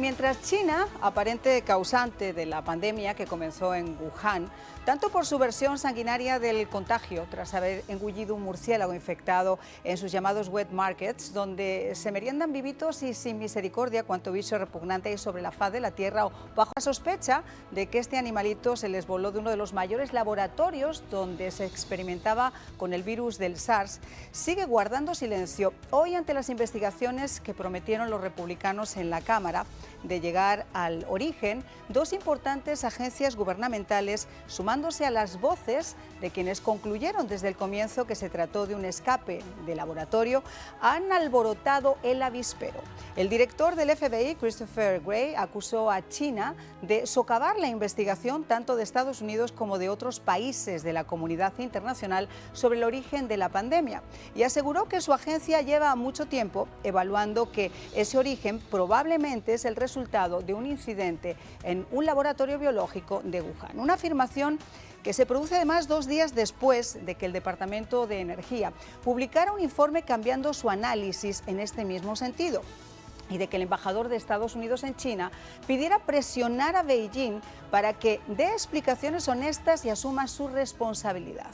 mientras China, aparente causante de la pandemia que comenzó en Wuhan, tanto por su versión sanguinaria del contagio, tras haber engullido un murciélago infectado en sus llamados wet markets, donde se meriendan vivitos y sin misericordia cuanto bicho repugnante hay sobre la faz de la tierra, o bajo la sospecha de que este animalito se les voló de uno de los mayores laboratorios donde se experimentaba con el virus del SARS, sigue guardando silencio. Hoy, ante las investigaciones que prometieron los republicanos en la Cámara de llegar al origen, dos importantes agencias gubernamentales, sumándose a las voces de quienes concluyeron desde el comienzo que se trató de un escape de laboratorio, han alborotado el avispero. El director del FBI, Christopher Wray, acusó a China de socavar la investigación tanto de Estados Unidos como de otros países de la comunidad internacional sobre el origen de la pandemia, y aseguró que su agencia lleva mucho tiempo evaluando que ese origen probablemente es el resultado de un incidente en un laboratorio biológico de Wuhan. Una afirmación que se produce además 2 días después de que el Departamento de Energía publicara un informe cambiando su análisis en este mismo sentido, y de que el embajador de Estados Unidos en China pidiera presionar a Beijing para que dé explicaciones honestas y asuma su responsabilidad.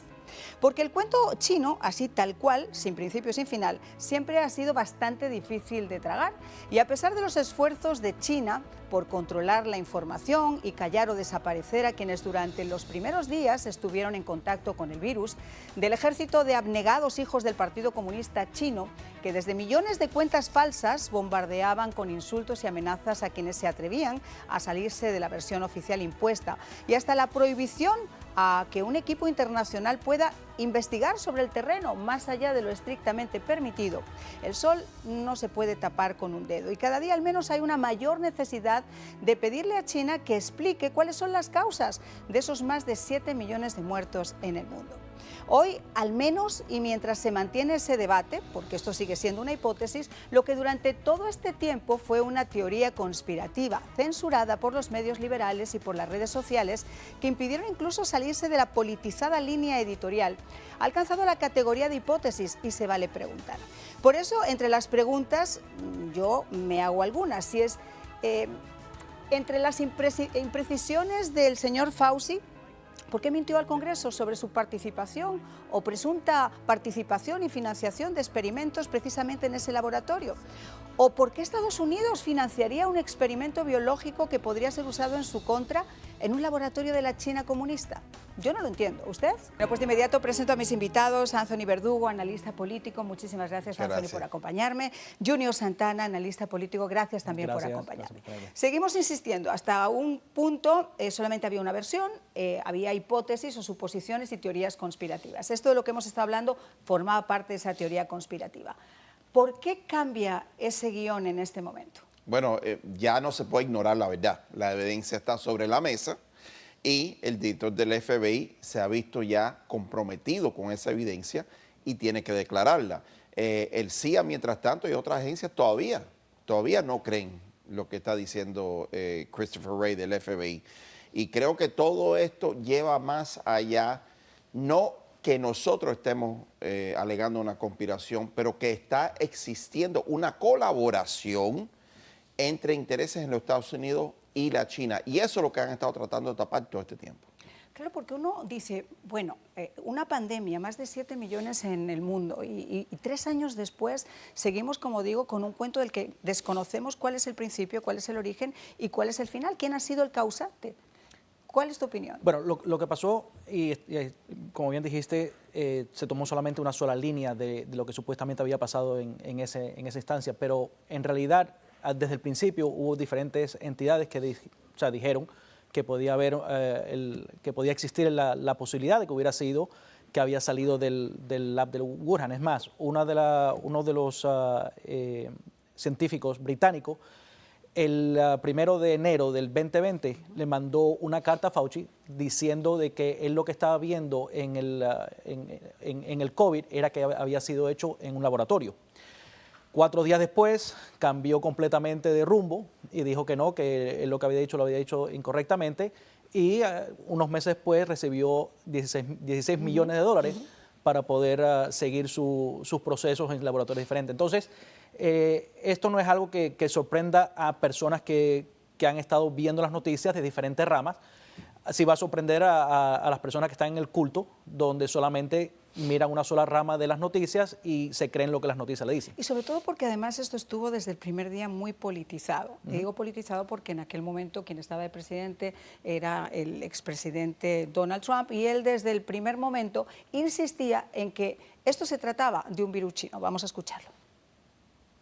Porque el cuento chino, así tal cual, sin principio y sin final, siempre ha sido bastante difícil de tragar. Y a pesar de los esfuerzos de China por controlar la información y callar o desaparecer a quienes durante los primeros días estuvieron en contacto con el virus, del ejército de abnegados hijos del Partido Comunista Chino, que desde millones de cuentas falsas bombardeaban con insultos y amenazas a quienes se atrevían a salirse de la versión oficial impuesta, y hasta la prohibición a que un equipo internacional pueda investigar sobre el terreno más allá de lo estrictamente permitido. El sol no se puede tapar con un dedo, y cada día al menos hay una mayor necesidad de pedirle a China que explique cuáles son las causas de esos más de 7 millones de muertos en el mundo. Hoy, al menos, y mientras se mantiene ese debate, porque esto sigue siendo una hipótesis, lo que durante todo este tiempo fue una teoría conspirativa, censurada por los medios liberales y por las redes sociales, que impidieron incluso salirse de la politizada línea editorial, ha alcanzado la categoría de hipótesis y se vale preguntar. Por eso, entre las preguntas, yo me hago algunas, si es entre las imprecisiones del señor Fauci. ¿Por qué mintió al Congreso sobre su participación o presunta participación y financiación de experimentos precisamente en ese laboratorio? ¿O por qué Estados Unidos financiaría un experimento biológico que podría ser usado en su contra en un laboratorio de la China comunista? Yo no lo entiendo. ¿Usted? Bueno, pues de inmediato presento a mis invitados: Anthony Verdugo, analista político. Muchísimas gracias, Anthony, por acompañarme. Junior Santana, analista político. Gracias también por acompañarme. Seguimos insistiendo. Hasta un punto solamente había una versión, había hipótesis o suposiciones y teorías conspirativas. Esto de lo que hemos estado hablando formaba parte de esa teoría conspirativa. ¿Por qué cambia ese guión en este momento? Bueno, ya no se puede ignorar la verdad. La evidencia está sobre la mesa y el director del FBI se ha visto ya comprometido con esa evidencia y tiene que declararla. El CIA, mientras tanto, y otras agencias todavía no creen lo que está diciendo Christopher Wray del FBI. Y creo que todo esto lleva más allá, no que nosotros estemos alegando una conspiración, pero que está existiendo una colaboración entre intereses en los Estados Unidos y la China. Y eso es lo que han estado tratando de tapar todo este tiempo. Claro, porque uno dice, bueno, una pandemia, más de 7 millones en el mundo, y 3 años después seguimos, como digo, con un cuento del que desconocemos cuál es el principio, cuál es el origen y cuál es el final. ¿Quién ha sido el causante? ¿Cuál es tu opinión? Bueno, lo que pasó, y como bien dijiste, se tomó solamente una sola línea de lo que supuestamente había pasado en esa instancia, pero en realidad desde el principio hubo diferentes entidades que dijeron que podía haber, que podía existir la posibilidad de que hubiera sido que había salido del lab de Wuhan. Es más, uno de los científicos británicos, el 1 de enero del 2020 le mandó una carta a Fauci diciendo de que él lo que estaba viendo en el COVID era que había sido hecho en un laboratorio. 4 días después cambió completamente de rumbo y dijo que no, que él lo que había dicho lo había dicho incorrectamente, y unos meses después recibió 16 millones de dólares para poder seguir sus procesos en laboratorios diferentes. Entonces, esto no es algo que sorprenda a personas que han estado viendo las noticias de diferentes ramas. Sí va a sorprender a las personas que están en el culto, donde solamente miran una sola rama de las noticias y se creen lo que las noticias le dicen. Y sobre todo porque además esto estuvo desde el primer día muy politizado. Digo politizado porque en aquel momento quien estaba de presidente era el expresidente Donald Trump, y él desde el primer momento insistía en que esto se trataba de un virus chino. Vamos a escucharlo.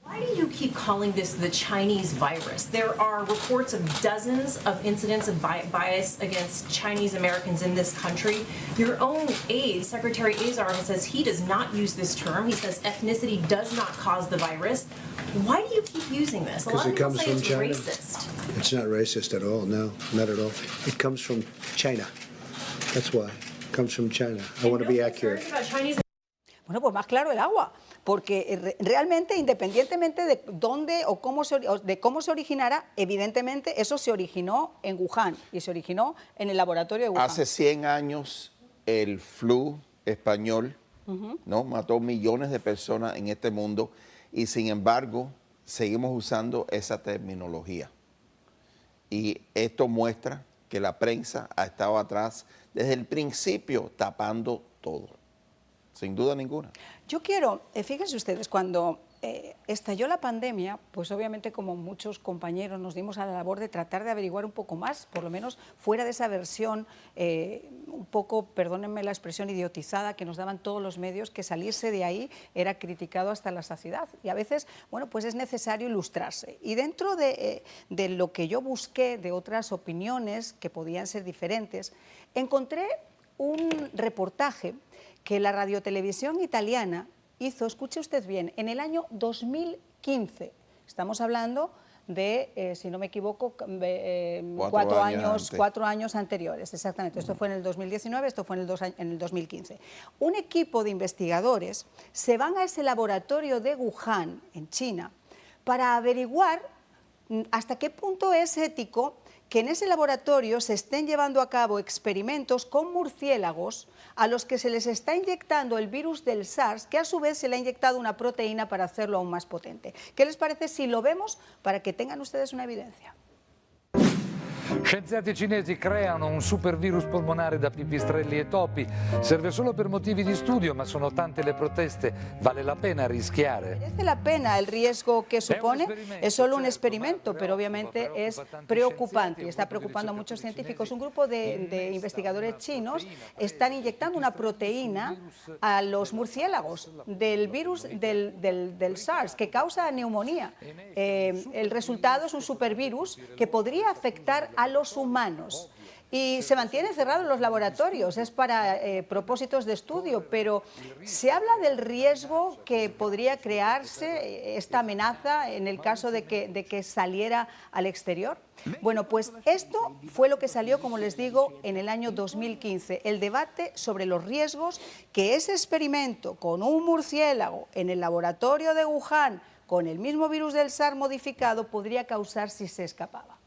Why do you keep calling this the Chinese virus? There are reports of dozens of incidents of bias against Chinese Americans in this country. Your own aide, Secretary Azar, says he does not use this term. He says ethnicity does not cause the virus. Why do you keep using this? A lot of people say it's racist. It's not racist at all, no, not at all. It comes from China. That's why. It comes from China. I want to be accurate. Bueno, pues más claro el agua, porque realmente, independientemente de dónde o cómo se originara, evidentemente eso se originó en Wuhan y se originó en el laboratorio de Wuhan. Hace 100 años el flu español, ¿no?, mató millones de personas en este mundo, y sin embargo seguimos usando esa terminología. Y esto muestra que la prensa ha estado atrás desde el principio tapando todo. Sin duda ninguna. Yo quiero, fíjense ustedes, cuando estalló la pandemia, pues obviamente como muchos compañeros nos dimos a la labor de tratar de averiguar un poco más, por lo menos fuera de esa versión un poco, perdónenme la expresión, idiotizada que nos daban todos los medios, que salirse de ahí era criticado hasta la saciedad. Y a veces, bueno, pues es necesario ilustrarse. Y dentro de lo que yo busqué, de otras opiniones que podían ser diferentes, encontré un reportaje que la radiotelevisión italiana hizo, escuche usted bien, en el año 2015. Estamos hablando de, si no me equivoco, 4 años anteriores, exactamente. Esto fue en el 2019, esto fue en el 2015. Un equipo de investigadores se van a ese laboratorio de Wuhan, en China, para averiguar hasta qué punto es ético que en ese laboratorio se estén llevando a cabo experimentos con murciélagos a los que se les está inyectando el virus del SARS, que a su vez se le ha inyectado una proteína para hacerlo aún más potente. ¿Qué les parece si lo vemos para que tengan ustedes una evidencia? Scienziati cinesi creano un supervirus polmonare da pipistrelli e topi. Serve solo per motivi di studio, ma sono tante le proteste. Vale la pena rischiare? ¿Merece la pena el riesgo que supone? Es solo un experimento, pero obviamente es preocupante y está preocupando a muchos científicos. Un grupo de investigadores chinos están inyectando una proteína a los murciélagos del virus del SARS, que causa neumonía. El resultado es un supervirus que podría afectar a los humanos y se mantiene cerrado en los laboratorios, es para propósitos de estudio, pero se habla del riesgo que podría crearse esta amenaza en el caso de que saliera al exterior. Bueno, pues esto fue lo que salió, como les digo, en el año 2015, el debate sobre los riesgos que ese experimento con un murciélago en el laboratorio de Wuhan, con el mismo virus del SARS modificado, podría causar si se escapaba.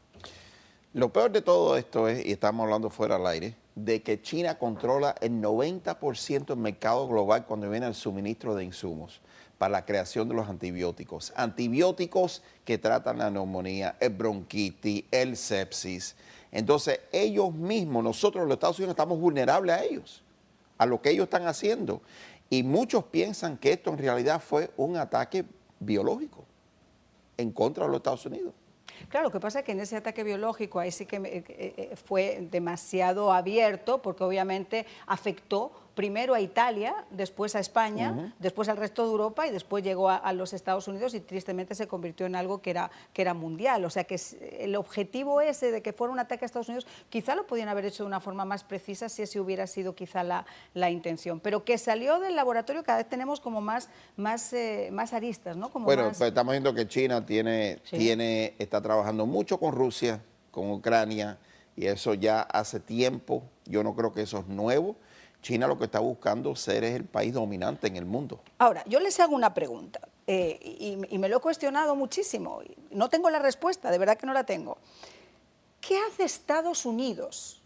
Lo peor de todo esto es, y estamos hablando fuera al aire, de que China controla el 90% del mercado global cuando viene el suministro de insumos para la creación de los antibióticos. Antibióticos que tratan la neumonía, el bronquitis, el sepsis. Entonces, ellos mismos, nosotros los Estados Unidos estamos vulnerables a ellos, a lo que ellos están haciendo. Y muchos piensan que esto en realidad fue un ataque biológico en contra de los Estados Unidos. Claro, lo que pasa es que en ese ataque biológico ahí sí que fue demasiado abierto, porque obviamente afectó primero a Italia, después a España, después al resto de Europa y después llegó a los Estados Unidos y tristemente se convirtió en algo que era mundial. O sea que el objetivo ese de que fuera un ataque a Estados Unidos quizá lo podían haber hecho de una forma más precisa si ese hubiera sido quizá la intención. Pero que salió del laboratorio cada vez tenemos como más aristas, ¿no? Como bueno, más... pues estamos viendo que China está trabajando mucho con Rusia, con Ucrania, y eso ya hace tiempo. Yo no creo que eso es nuevo. China lo que está buscando ser es el país dominante en el mundo. Ahora, yo les hago una pregunta, y me lo he cuestionado muchísimo. No tengo la respuesta, de verdad que no la tengo. ¿Qué hace Estados Unidos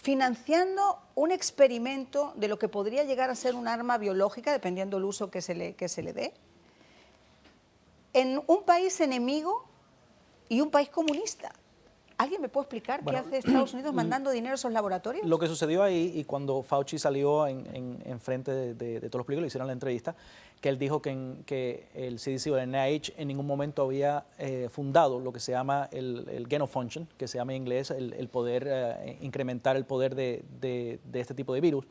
financiando un experimento de lo que podría llegar a ser un arma biológica, dependiendo del uso que se le dé, en un país enemigo y un país comunista. ¿Alguien me puede explicar qué hace Estados Unidos mandando dinero a esos laboratorios? Lo que sucedió ahí, y cuando Fauci salió en frente de todos los públicos, le hicieron la entrevista, que él dijo que el CDC o el NIH en ningún momento había fundado lo que se llama el gain of function, que se llama en inglés el poder incrementar el poder de este tipo de virus.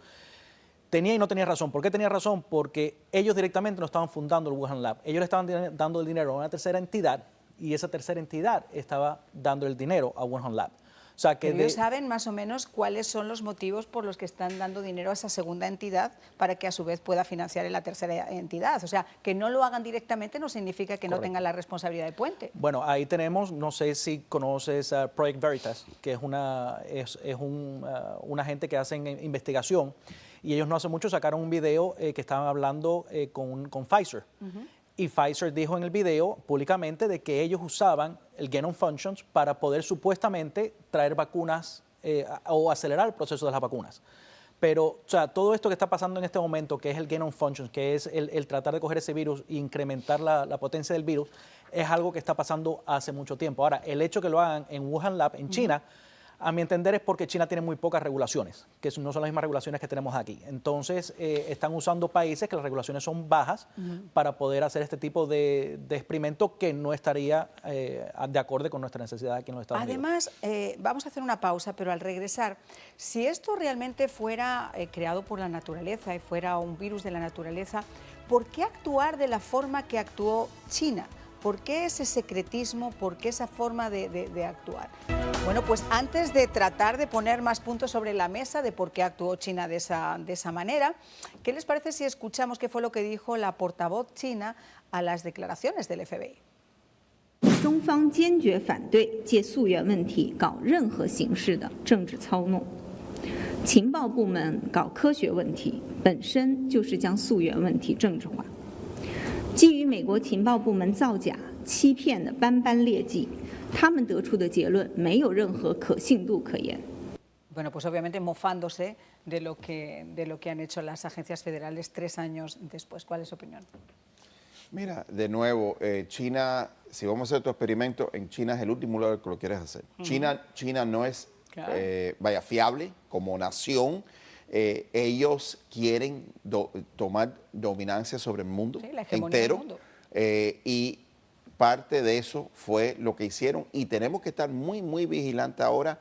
Tenía y no tenía razón. ¿Por qué tenía razón? Porque ellos directamente no estaban fundando el Wuhan Lab. Ellos le estaban dando el dinero a una tercera entidad, y esa tercera entidad estaba dando el dinero a Wuhan Lab. O sea, que ellos saben más o menos cuáles son los motivos por los que están dando dinero a esa segunda entidad para que a su vez pueda financiar en la tercera entidad. O sea, que no lo hagan directamente no significa que no tengan la responsabilidad de puente. Bueno, ahí tenemos, no sé si conoces Project Veritas, que es una gente que hacen investigación, y ellos no hace mucho sacaron un video que estaban hablando con Pfizer. Y Pfizer dijo en el video públicamente de que ellos usaban el gain of functions para poder supuestamente traer vacunas o acelerar el proceso de las vacunas. Pero, o sea, todo esto que está pasando en este momento, que es el gain of functions, que es el tratar de coger ese virus e incrementar la potencia del virus, es algo que está pasando hace mucho tiempo. Ahora, el hecho que lo hagan en Wuhan Lab, en China, a mi entender es porque China tiene muy pocas regulaciones, que no son las mismas regulaciones que tenemos aquí. Entonces, están usando países que las regulaciones son bajas para poder hacer este tipo de experimento que no estaría de acorde con nuestra necesidad aquí en los Estados Unidos. Además, vamos a hacer una pausa, pero al regresar, si esto realmente fuera creado por la naturaleza y fuera un virus de la naturaleza, ¿por qué actuar de la forma que actuó China? ¿Por qué ese secretismo? ¿Por qué esa forma de actuar? Bueno, pues antes de tratar de poner más puntos sobre la mesa de por qué actuó China de esa manera, ¿qué les parece si escuchamos qué fue lo que dijo la portavoz china a las declaraciones del FBI? 中方坚决反对借溯源问题搞任何形式的政治操弄。情报部门搞科学问题，本身就是将溯源问题政治化。基于美国情报部门造假、欺骗的斑斑劣迹，他们得出的结论没有任何可信度可言。 Bueno, pues obviamente mofándose de lo que han hecho las agencias federales 3 años después. ¿Cuál es su opinión? Mira, de nuevo, China, si vamos a hacer tu experimento, en China es el último lugar que lo quieres hacer. China no es, fiable como nación. Ellos quieren tomar dominancia sobre el mundo entero. Y parte de eso fue lo que hicieron. Y tenemos que estar muy, muy vigilantes ahora.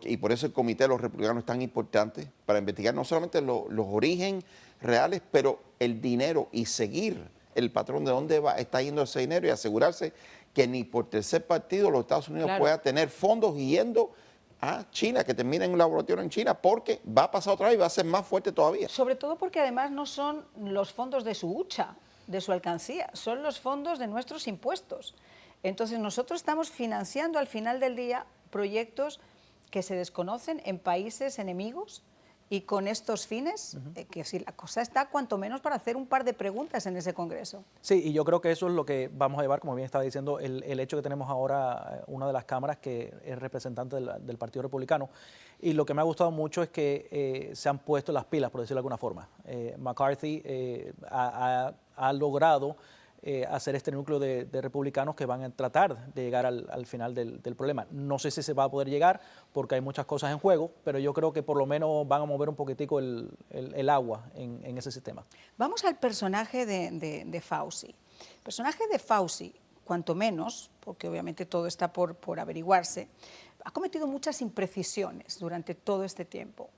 Y por eso el Comité de los Republicanos es tan importante para investigar no solamente los orígenes reales, pero el dinero y seguir el patrón de dónde está yendo ese dinero y asegurarse que ni por tercer partido los Estados Unidos pueda tener fondos yendo a China, que termine en un laboratorio en China, porque va a pasar otra vez y va a ser más fuerte todavía. Sobre todo porque además no son los fondos de su hucha, de su alcancía, son los fondos de nuestros impuestos. Entonces nosotros estamos financiando al final del día proyectos que se desconocen en países enemigos y con estos fines, que si la cosa está cuanto menos para hacer un par de preguntas en ese Congreso. Sí, y yo creo que eso es lo que vamos a llevar, como bien estaba diciendo, el hecho que tenemos ahora una de las cámaras que es representante del Partido Republicano, y lo que me ha gustado mucho es que se han puesto las pilas, por decirlo de alguna forma. McCarthy ha logrado hacer este núcleo de republicanos que van a tratar de llegar al final del problema. No sé si se va a poder llegar porque hay muchas cosas en juego, pero yo creo que por lo menos van a mover un poquitico el agua en ese sistema. Vamos al personaje de Fauci. El personaje de Fauci, cuanto menos, porque obviamente todo está por averiguarse, ha cometido muchas imprecisiones durante todo este tiempo.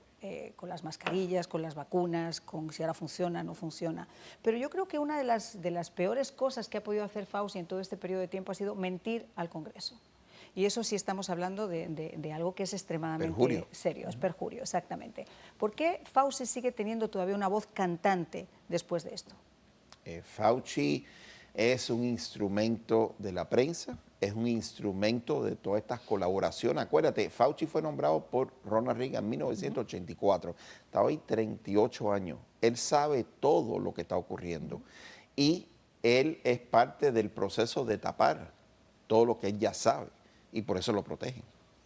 Con las mascarillas, con las vacunas, con si ahora funciona o no funciona. Pero yo creo que una de las peores cosas que ha podido hacer Fauci en todo este periodo de tiempo ha sido mentir al Congreso. Y eso sí estamos hablando de algo que es extremadamente serio, es perjurio, exactamente. ¿Por qué Fauci sigue teniendo todavía una voz cantante después de esto? Fauci es un instrumento de la prensa, es un instrumento de todas estas colaboraciones. Acuérdate, Fauci fue nombrado por Ronald Reagan en 1984. Estaba ahí 38 años. Él sabe todo lo que está ocurriendo. Y él es parte del proceso de tapar todo lo que él ya sabe. Y por eso lo protegen.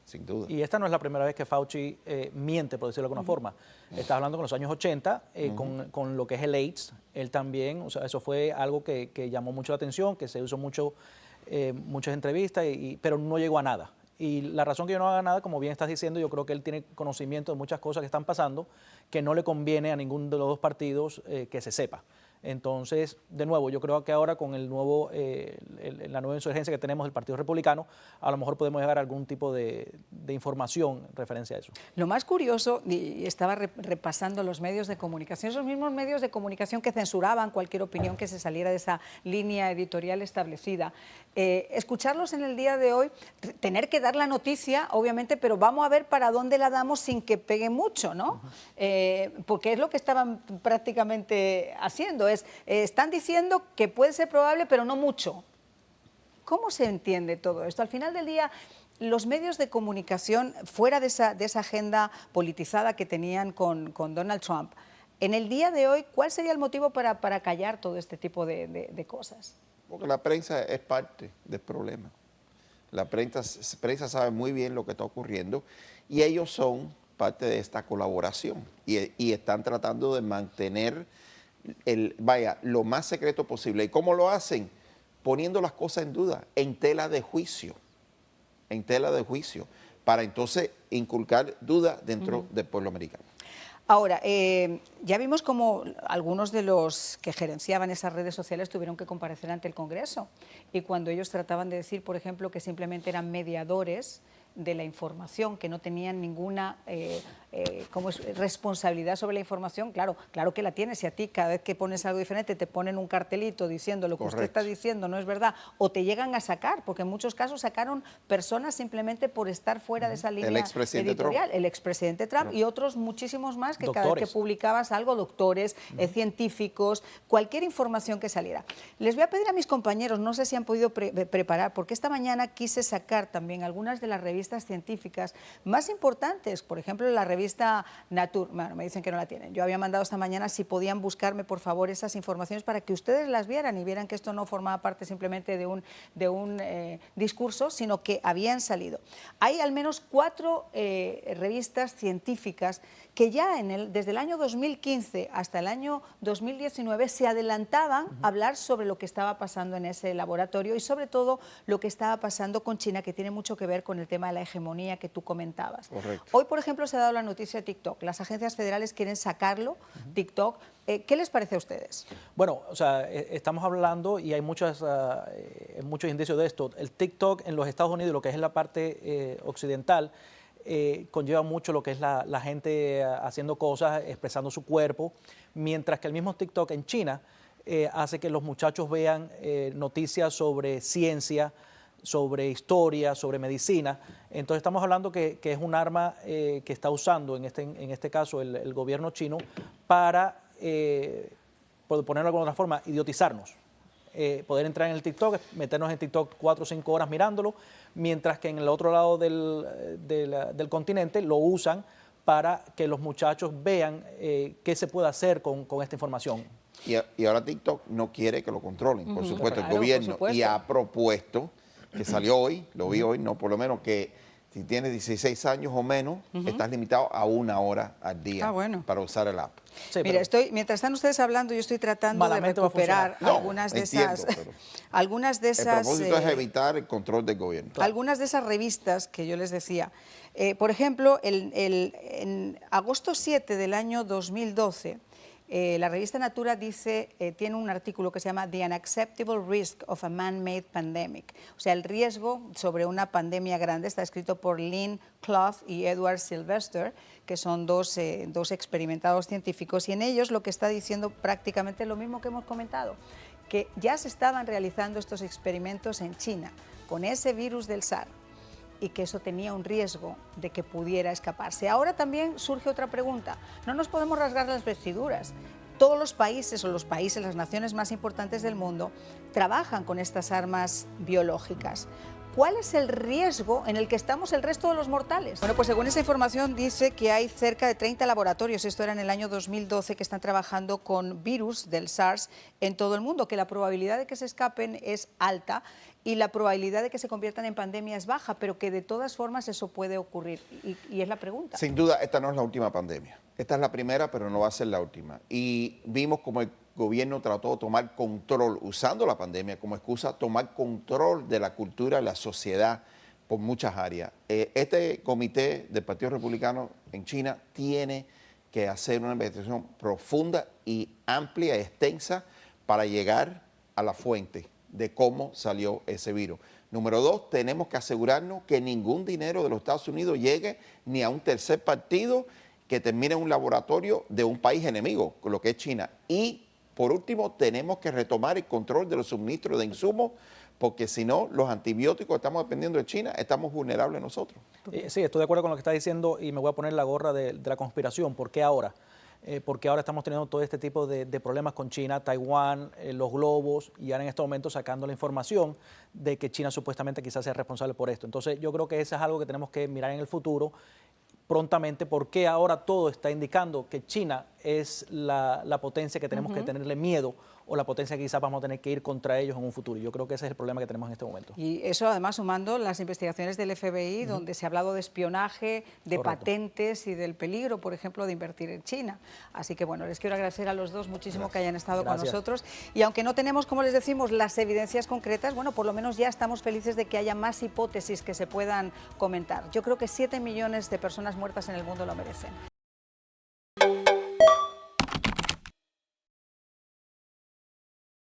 sin duda. Y esta no es la primera vez que Fauci miente, por decirlo de alguna forma. Estás hablando con los años 80, con lo que es el AIDS. Él también, o sea, eso fue algo que llamó mucho la atención, que se usó mucho, muchas entrevistas, pero no llegó a nada. Y la razón que yo no haga nada, como bien estás diciendo, yo creo que él tiene conocimiento de muchas cosas que están pasando que no le conviene a ninguno de los dos partidos que se sepa. Entonces, de nuevo, yo creo que ahora con el nuevo, la nueva insurgencia que tenemos del Partido Republicano, a lo mejor podemos llegar a algún tipo de información en referencia a eso. Lo más curioso, y estaba repasando los medios de comunicación, esos mismos medios de comunicación que censuraban cualquier opinión que se saliera de esa línea editorial establecida, escucharlos en el día de hoy, tener que dar la noticia, obviamente, pero vamos a ver para dónde la damos sin que pegue mucho, ¿no? Porque es lo que estaban prácticamente haciendo. Están diciendo que puede ser probable, pero no mucho. ¿Cómo se entiende todo esto? Al final del día, los medios de comunicación, fuera de esa agenda politizada que tenían con Donald Trump, en el día de hoy, ¿cuál sería el motivo para callar todo este tipo de cosas? Porque la prensa es parte del problema. La prensa sabe muy bien lo que está ocurriendo y ellos son parte de esta colaboración y están tratando de mantener lo más secreto posible. ¿Y cómo lo hacen? Poniendo las cosas en duda, en tela de juicio, para entonces inculcar duda dentro del pueblo americano. Ahora, ya vimos cómo algunos de los que gerenciaban esas redes sociales tuvieron que comparecer ante el Congreso y cuando ellos trataban de decir, por ejemplo, que simplemente eran mediadores de la información, que no tenían ninguna responsabilidad sobre la información, claro que la tienes. Si a ti cada vez que pones algo diferente te ponen un cartelito diciendo lo que usted está diciendo no es verdad, o te llegan a sacar, porque en muchos casos sacaron personas simplemente por estar fuera de esa línea editorial. El expresidente Trump y otros muchísimos más que cada vez que publicabas algo, doctores, científicos, cualquier información que saliera. Les voy a pedir a mis compañeros, no sé si han podido preparar, porque esta mañana quise sacar también algunas de las revistas científicas más importantes, por ejemplo la revista Nature, bueno, me dicen que no la tienen. Yo había mandado esta mañana si podían buscarme por favor esas informaciones para que ustedes las vieran y vieran que esto no formaba parte simplemente de un discurso, sino que habían salido. Hay al menos 4 revistas científicas que ya desde el año 2015 hasta el año 2019 se adelantaban a hablar sobre lo que estaba pasando en ese laboratorio y sobre todo lo que estaba pasando con China, que tiene mucho que ver con el tema de la hegemonía que tú comentabas. Correcto. Hoy, por ejemplo, se ha dado la noticia de TikTok. Las agencias federales quieren sacarlo, TikTok. ¿Qué les parece a ustedes? Bueno, o sea, estamos hablando y hay muchos indicios de esto. El TikTok en los Estados Unidos, lo que es en la parte occidental, conlleva mucho lo que es la gente haciendo cosas, expresando su cuerpo, mientras que el mismo TikTok en China hace que los muchachos vean noticias sobre ciencia, sobre historia, sobre medicina. Entonces estamos hablando que es un arma que está usando en este caso el gobierno chino para, por ponerlo de alguna forma, idiotizarnos. Poder entrar en el TikTok, meternos en TikTok 4 o 5 horas mirándolo, mientras que en el otro lado del continente lo usan para que los muchachos vean qué se puede hacer con esta información. Y ahora TikTok no quiere que lo controlen, por supuesto, el gobierno, y ha propuesto, que salió hoy, lo vi hoy, no, por lo menos que si tienes 16 años o menos, estás limitado a 1 hora al día para usar el app. Sí, mira, mientras están ustedes hablando, yo estoy tratando de recuperar algunas de esas... El propósito es evitar el control del gobierno. Algunas de esas revistas que yo les decía. Por ejemplo, en agosto 7 del año 2012, la revista Nature tiene un artículo que se llama The Unacceptable Risk of a Man-Made Pandemic, o sea, el riesgo sobre una pandemia grande. Está escrito por Lynn Clough y Edward Sylvester, que son dos experimentados científicos, y en ellos lo que está diciendo prácticamente lo mismo que hemos comentado, que ya se estaban realizando estos experimentos en China con ese virus del SARS, y que eso tenía un riesgo de que pudiera escaparse. Ahora también surge otra pregunta. No nos podemos rasgar las vestiduras. Todos los países, las naciones más importantes del mundo, trabajan con estas armas biológicas. ¿Cuál es el riesgo en el que estamos el resto de los mortales? Bueno, pues según esa información dice que hay cerca de 30 laboratorios, esto era en el año 2012, que están trabajando con virus del SARS en todo el mundo, que la probabilidad de que se escapen es alta y la probabilidad de que se conviertan en pandemia es baja, pero que de todas formas eso puede ocurrir. Y es la pregunta. Sin duda, esta no es la última pandemia. Esta es la primera, pero no va a ser la última. Y vimos como el gobierno trató de tomar control, usando la pandemia como excusa, tomar control de la cultura, de la sociedad, por muchas áreas. Este comité del Partido Republicano en China tiene que hacer una investigación profunda y amplia y extensa para llegar a la fuente de cómo salió ese virus. Número 2, tenemos que asegurarnos que ningún dinero de los Estados Unidos llegue ni a un tercer partido que termine en un laboratorio de un país enemigo, lo que es China. Y por último, tenemos que retomar el control de los suministros de insumos, porque si no, los antibióticos que estamos dependiendo de China, estamos vulnerables nosotros. Sí, estoy de acuerdo con lo que está diciendo y me voy a poner la gorra de la conspiración. ¿Por qué ahora? Porque ahora estamos teniendo todo este tipo de problemas con China, Taiwán, los globos, y ahora en este momento sacando la información de que China supuestamente quizás sea responsable por esto. Entonces yo creo que eso es algo que tenemos que mirar en el futuro prontamente, porque ahora todo está indicando que China es la potencia que tenemos que tenerle miedo, o la potencia que quizás vamos a tener que ir contra ellos en un futuro. Yo creo que ese es el problema que tenemos en este momento. Y eso además sumando las investigaciones del FBI, donde se ha hablado de espionaje, de patentes y del peligro, por ejemplo, de invertir en China. Así que bueno, les quiero agradecer a los dos muchísimo que hayan estado con nosotros. Y aunque no tenemos, como les decimos, las evidencias concretas, bueno, por lo menos ya estamos felices de que haya más hipótesis que se puedan comentar. Yo creo que 7 millones de personas muertas en el mundo lo merecen.